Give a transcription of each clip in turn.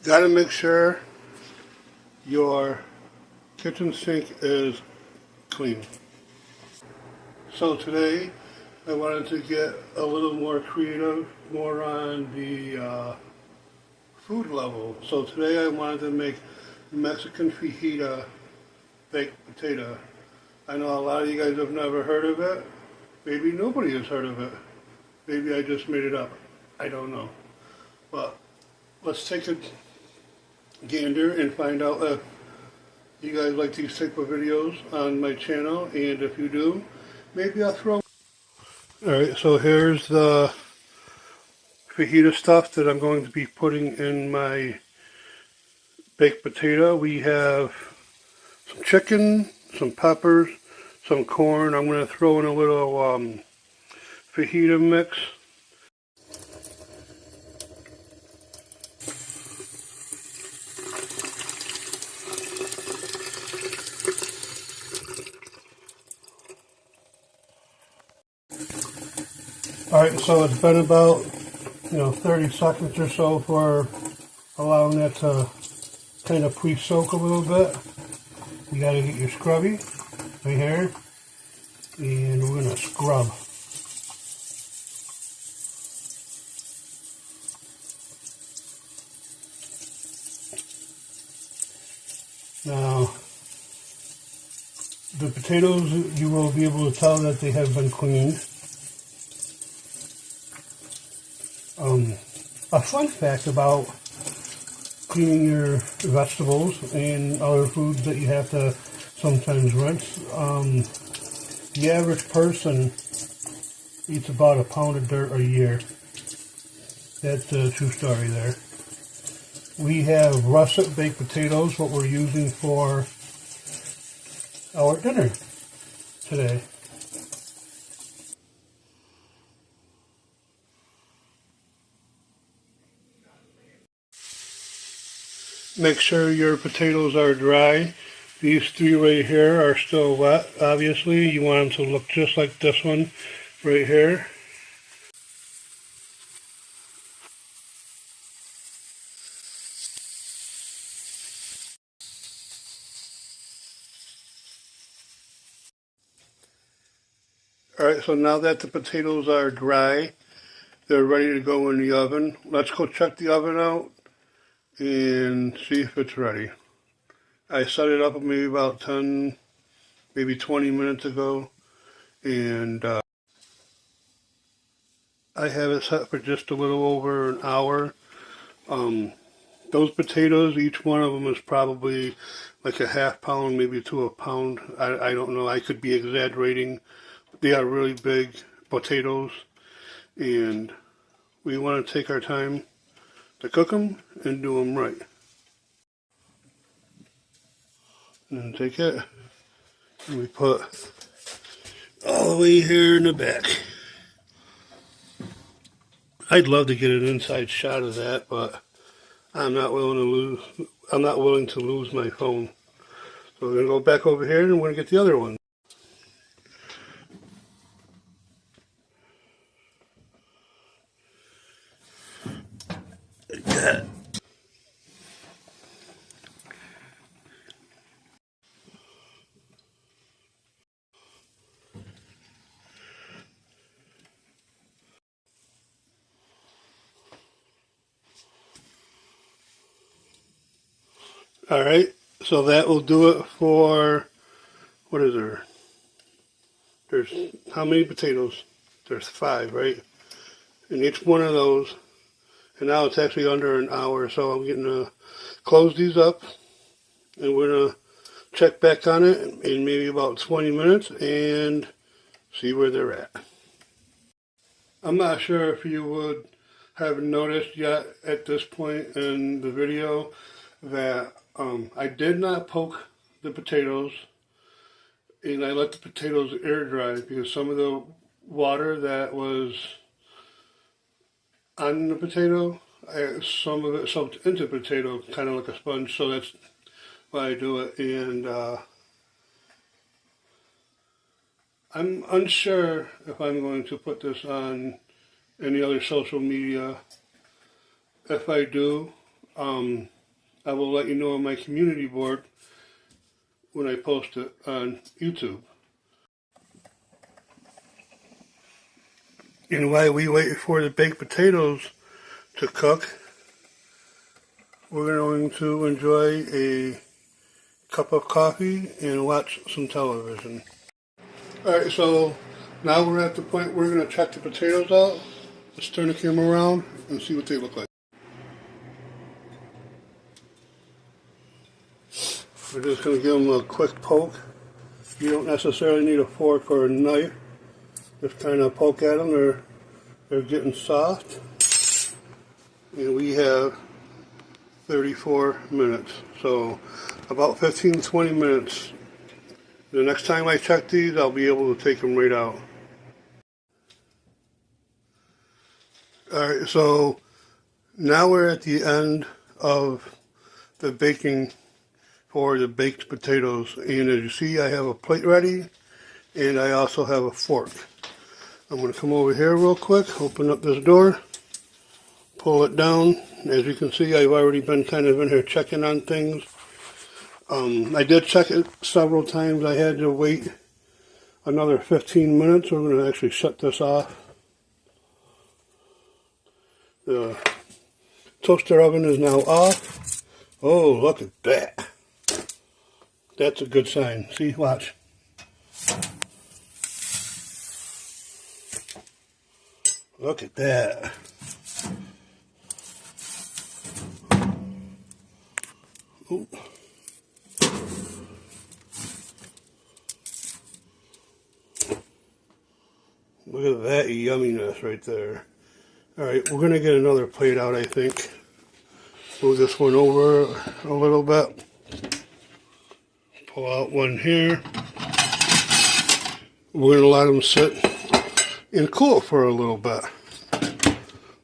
Gotta make sure your kitchen sink is clean. So today I wanted to get a little more creative, more on the food level. So today I wanted to make Mexican fajita baked potato. I know a lot of you guys have never heard of it. Maybe nobody has heard of it. Maybe I just made it up. I don't know. But let's take a gander and find out if you guys like these type of videos on my channel, and if you do, maybe I'll throw. Alright, so here's the fajita stuff that I'm going to be putting in my baked potato. We have some chicken, some peppers, some corn. I'm going to throw in a little fajita mix. Alright, so it's been about 30 seconds or so for allowing that to kind of pre-soak a little bit. You gotta get your scrubby right here, and we're gonna scrub. Now, the potatoes, you will be able to tell that they have been cleaned. A fun fact about cleaning your vegetables and other foods that you have to sometimes rinse. The average person eats about a pound of dirt a year. That's a true story there. We have russet baked potatoes, what we're using for our dinner today. Make sure your potatoes are dry. These three right here are still wet, obviously. You want them to look just like this one right here. Alright, so now that the potatoes are dry, they're ready to go in the oven. Let's go check the oven out and see if it's ready. I set it up maybe about 10, maybe 20 minutes ago, and I have it set for just a little over an hour. Those potatoes, each one of them is probably like a half pound, maybe to a pound. I don't know, I could be exaggerating. They are really big potatoes, and we want to take our time to cook them and do them right. And then take it and we put all the way here in the back. I'd love to get an inside shot of that, but I'm not willing to lose my phone. So we're gonna go back over here and we're gonna get the other one. Like that. Alright, so that will do it for, what is there? There's how many potatoes? There's 5, right? And each one of those, and now it's actually under an hour, so I'm going to close these up, and we're going to check back on it in maybe about 20 minutes and see where they're at. I'm not sure if you would have noticed yet at this point in the video that I did not poke the potatoes, and I let the potatoes air dry because some of the water that was on the potato, some of it soaked into the potato, kind of like a sponge, so that's why I do it. And I'm unsure if I'm going to put this on any other social media. If I do, I will let you know on my community board when I post it on YouTube. And while we wait for the baked potatoes to cook, we're going to enjoy a cup of coffee and watch some television. Alright, so now we're at the point where we're going to check the potatoes out. Let's turn the camera around and see what they look like. We're just going to give them a quick poke. You don't necessarily need a fork or a knife. Just kind of poke at them. They're getting soft. And we have 34 minutes. So about 15-20 minutes. The next time I check these, I'll be able to take them right out. Alright, so now we're at the end of the baking for the baked potatoes, and as you see, I have a plate ready and I also have a fork. I'm going to come over here real quick, open up this door, pull it down. As you can see, I've already been kind of in here checking on things. I did check it several times. I had to wait another 15 minutes. We're going to actually shut this off. The toaster oven is now off. Oh, look at that. That's a good sign. See, watch. Look at that. Ooh. Look at that yumminess right there. Alright, we're going to get another plate out, I think. Move this one over a little bit. Pull out one here. We're going to let them sit and cool for a little bit.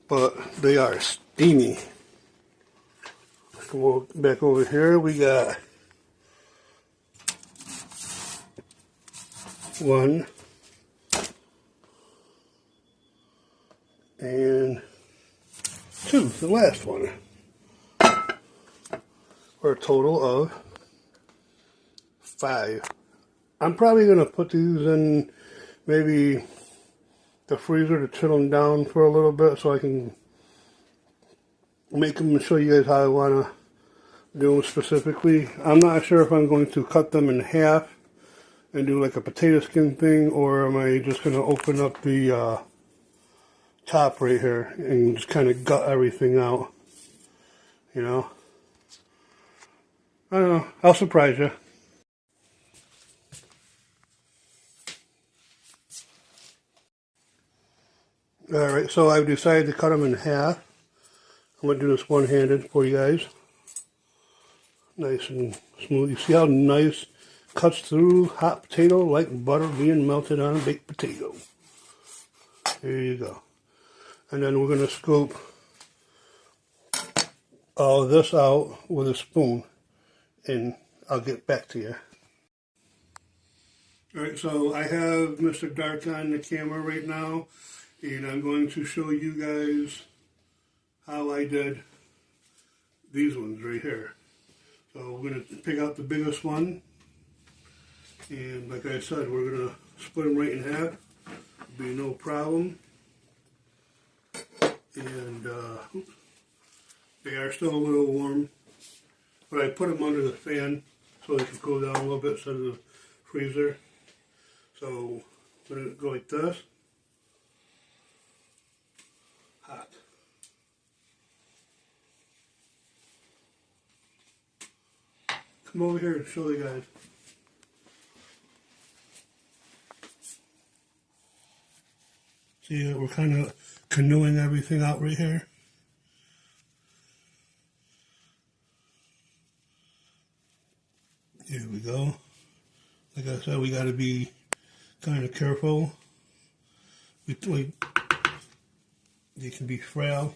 But they are steamy. Come back over here. We got 1 and 2, the last one. For a total of 5. I'm probably going to put these in maybe the freezer to chill them down for a little bit so I can make them and show you guys how I want to do them specifically. I'm not sure if I'm going to cut them in half and do like a potato skin thing, or am I just going to open up the top right here and just kind of gut everything out, you know. I don't know, I'll surprise you. Alright, so I've decided to cut them in half. I'm going to do this one-handed for you guys. Nice and smooth. You see how nice cuts through hot potato like butter being melted on a baked potato. There you go. And then we're going to scoop all this out with a spoon, and I'll get back to you. Alright, so I have Mr. Dark on the camera right now, and I'm going to show you guys how I did these ones right here. So we're going to pick out the biggest one, and like I said, we're going to split them right in half. Be no problem. And they are still a little warm, but I put them under the fan so they can cool down a little bit instead of the freezer. So I'm going to go like this. Hot. Come over here and show the guys. See, we're kind of canoeing everything out right here. Here we go. Like I said, we got to be kind of careful. They can be frail.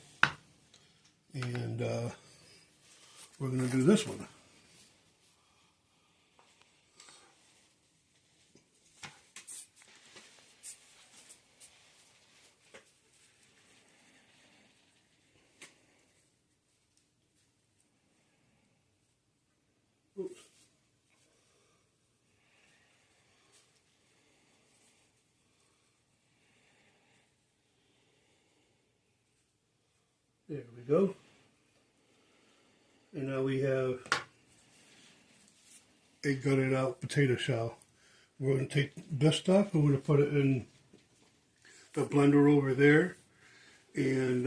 And we're going to do this one. There we go. And now we have a gutted out potato shell. We're going to take this stuff and we're going to put it in the blender over there. And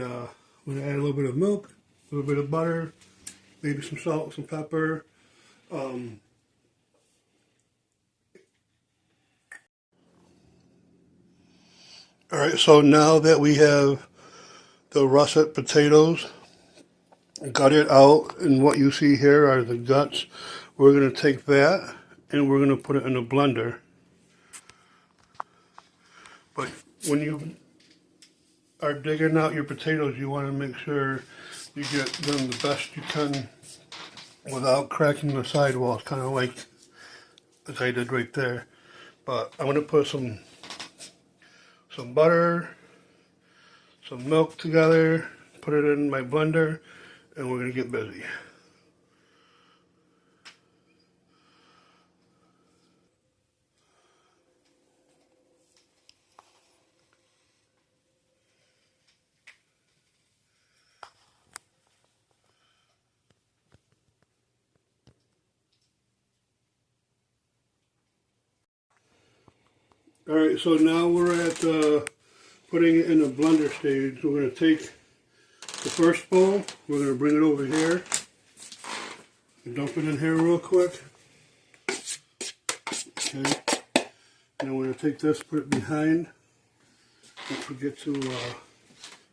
we're going to add a little bit of milk, a little bit of butter, maybe some salt, some pepper. Alright, so now that we have the russet potatoes gutted out, and what you see here are the guts, we're going to take that and we're going to put it in a blender. But when you are digging out your potatoes, you want to make sure you get them the best you can without cracking the sidewalls, kind of like I did right there. But I'm going to put some butter, some milk together, put it in my blender, and we're going to get busy. Alright, so now we're at putting it in the blender stage. We're going to take the first bowl, we're going to bring it over here, and dump it in here real quick. Okay, and we're going to take this, put it behind. Don't forget to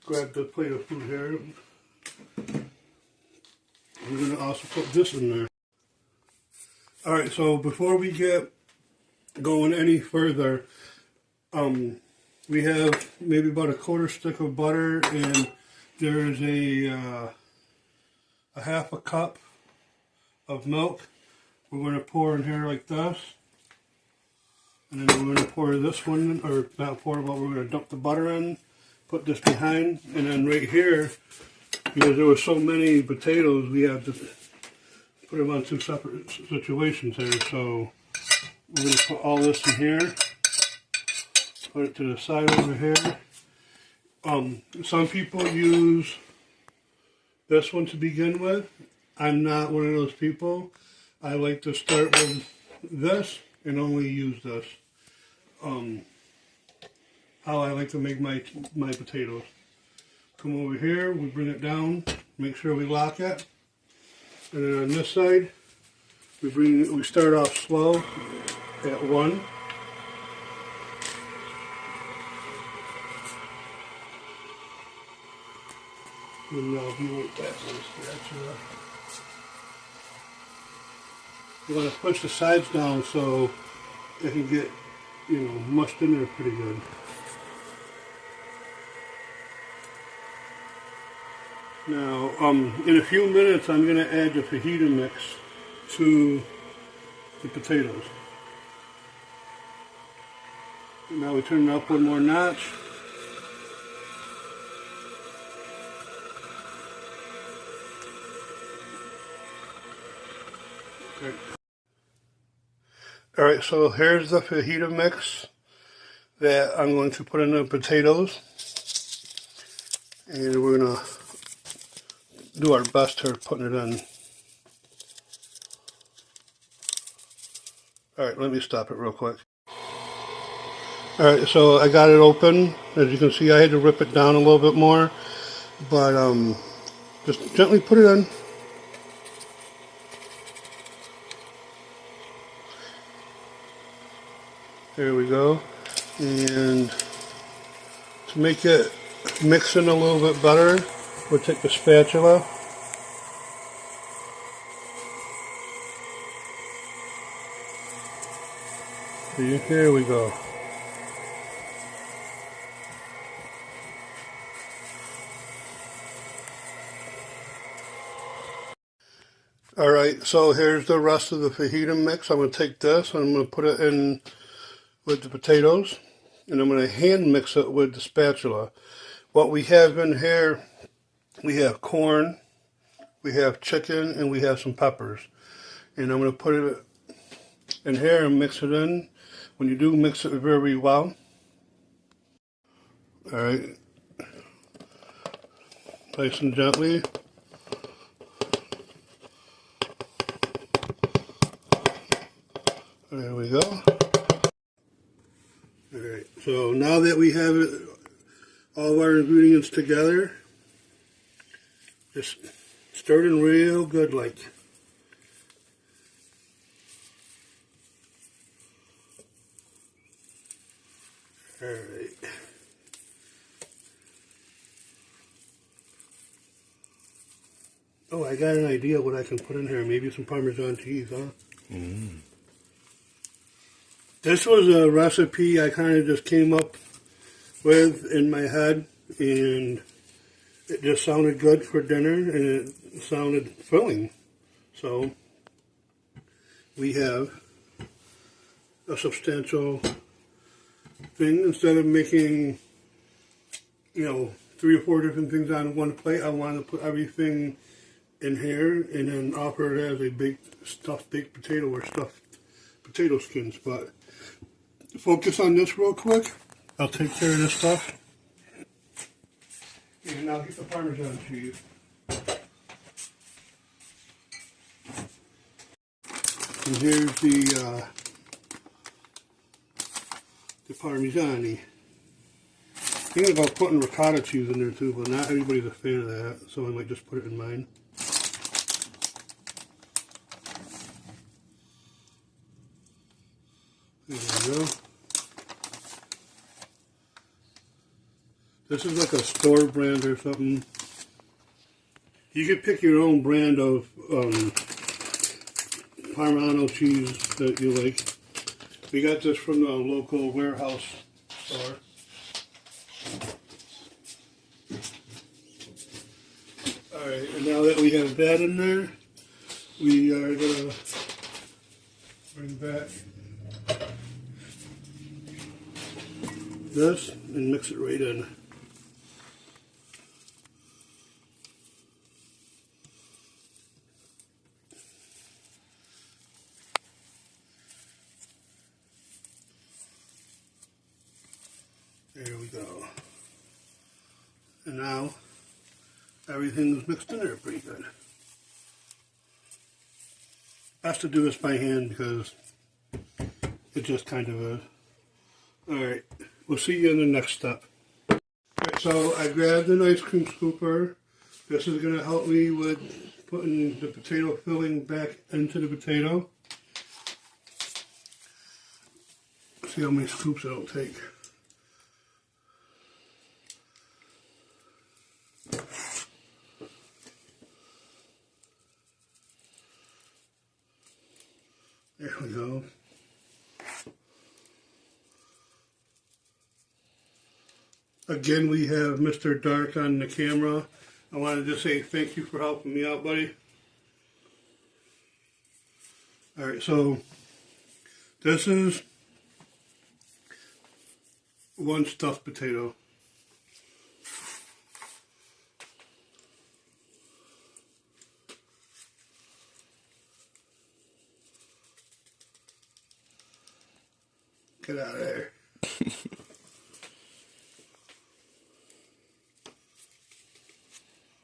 grab the plate of food here. We're going to also put this in there. Alright, so before we get going any further, we have maybe about a quarter stick of butter, and there's a half a cup of milk. We're going to pour in here like this, and then we're going to pour this one, or not pour, but we're going to dump the butter in, put this behind, and then right here, because there were so many potatoes, we have to put them on two separate situations here. So we're going to put all this in here, put it to the side over here. Some people use this one to begin with. I'm not one of those people. I like to start with this and only use this. How I like to make my potatoes. Come over here, we bring it down, make sure we lock it. And then on this side, we start off slow at 1. And now if you want that spatula, you want to push the sides down so it can get, mushed in there pretty good. Now, in a few minutes, I'm going to add the fajita mix to the potatoes. Now we turn it up one more notch. Okay. Alright, so here's the fajita mix that I'm going to put in the potatoes. And we're going to do our best here putting it in. Alright, let me stop it real quick. Alright, so I got it open. As you can see, I had to rip it down a little bit more, but just gently put it in. There we go. And to make it mix in a little bit better, we'll take the spatula. Here we go. Alright, so here's the rest of the fajita mix. I'm going to take this and I'm going to put it in with the potatoes, and I'm going to hand mix it with the spatula. What we have in here, we have corn, we have chicken, and we have some peppers. And I'm going to put it in here and mix it in. When you do, mix it very well. Alright. nice and gently. There we go. Alright, so now that we have it, all of our ingredients together, just stir it in real good like. Alright. Oh, I got an idea what I can put in here. Maybe some Parmesan cheese, huh? Mm. This was a recipe I kind of just came up with in my head, and it just sounded good for dinner, and it sounded filling. So, we have a substantial thing. Instead of making, 3 or 4 different things on one plate, I wanted to put everything in here and then offer it as a stuffed baked potato or stuffed potato skins. But focus on this real quick. I'll take care of this stuff. And now get the Parmesan cheese. And here's the Parmesan. Thinking about putting ricotta cheese in there too, but not everybody's a fan of that, so I might just put it in mine. There we go. This is like a store brand or something. You can pick your own brand of Parmigiano cheese that you like. We got this from the local warehouse store. Alright, and now that we have that in there, we are going to bring back this and mix it right in. There we go. And now everything's mixed in there pretty good. I have to do this by hand because it just kind of is. Alright, we'll see you in the next step. Alright, so I grabbed an ice cream scooper. This is going to help me with putting the potato filling back into the potato. See how many scoops it'll take. There we go. Again, we have Mr. Dark on the camera. I wanted to say thank you for helping me out, buddy. Alright, so this is one stuffed potato. Get out of there.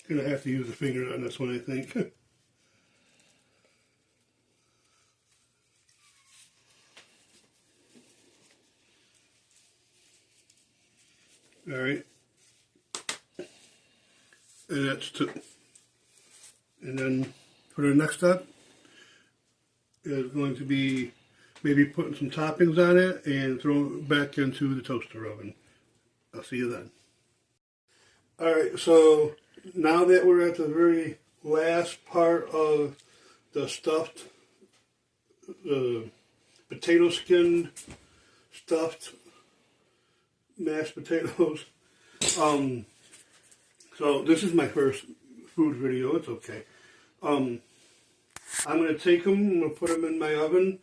Gonna have to use the finger on this one, I think. Alright. And that's two. And then for the next step is going to be maybe putting some toppings on it and throw it back into the toaster oven. I'll see you then. Alright, so now that we're at the very last part of the stuffed, potato skinned stuffed mashed potatoes. So this is my first food video, it's okay. I'm going to take them, I'm going to put them in my oven,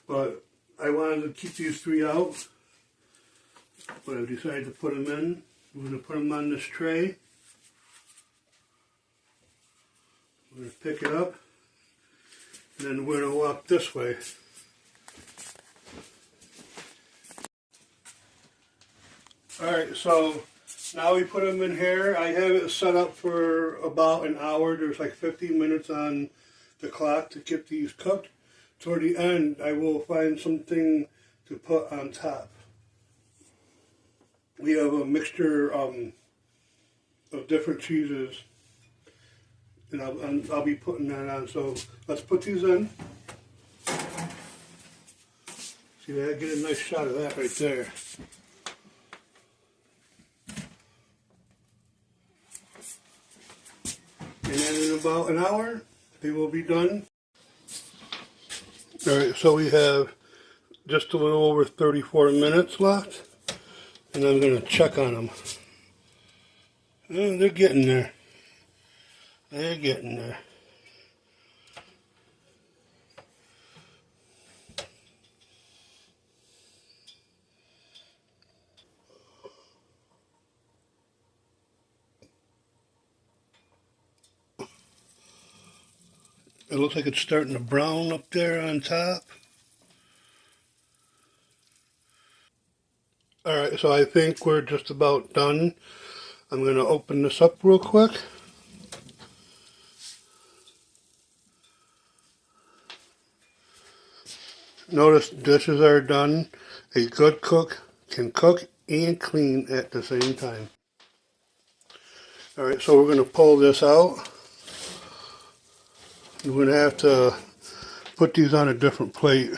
but I wanted to keep these 3 out. But I decided to put them in. I'm going to put them on this tray. I'm going to pick it up, and then we're going to walk this way. Alright, so Now we put them in here. I have it set up for about an hour. There's like 15 minutes on the clock to get these cooked. Toward the end, I will find something to put on top. We have a mixture of different cheeses, and I'll be putting that on. So let's put these in. See that? Get a nice shot of that right there. And then in about an hour, they will be done. Alright, so we have just a little over 34 minutes left. And I'm going to check on them. Oh, they're getting there. They're getting there. It looks like it's starting to brown up there on top. Alright, so I think we're just about done. I'm going to open this up real quick. Notice dishes are done. A good cook can cook and clean at the same time. Alright, so we're going to pull this out. We're going to have to put these on a different plate.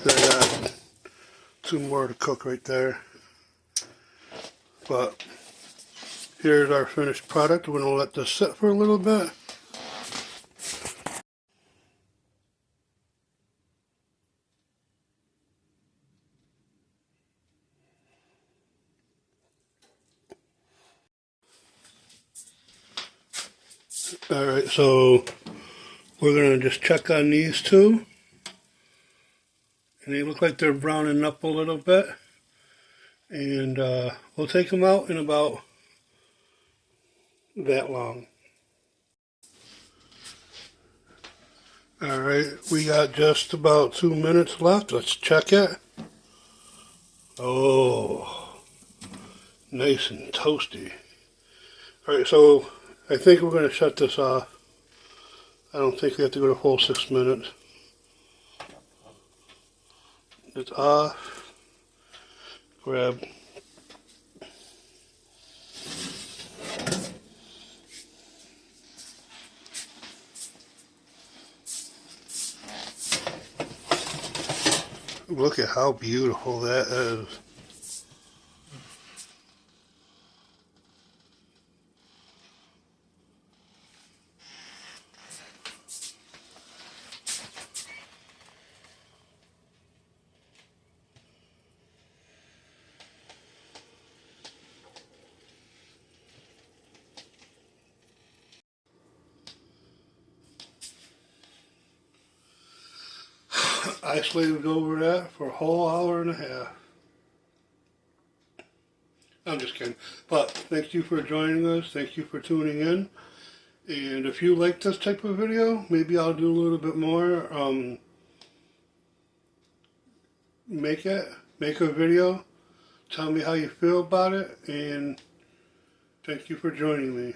I got two more to cook right there. But here's our finished product. We're going to let this sit for a little bit. Alright, so we're going to just check on these two. And they look like they're browning up a little bit. And we'll take them out in about that long. Alright, we got just about 2 minutes left. Let's check it. Oh, nice and toasty. Alright, so I think we're going to shut this off. I don't think we have to go to full 6 minutes. It's off. Grab. Look at how beautiful that is. I slaved over that for a whole hour and a half. I'm just kidding. But thank you for joining us. Thank you for tuning in. And if you like this type of video, maybe I'll do a little bit more. Make a video. Tell me how you feel about it. And thank you for joining me.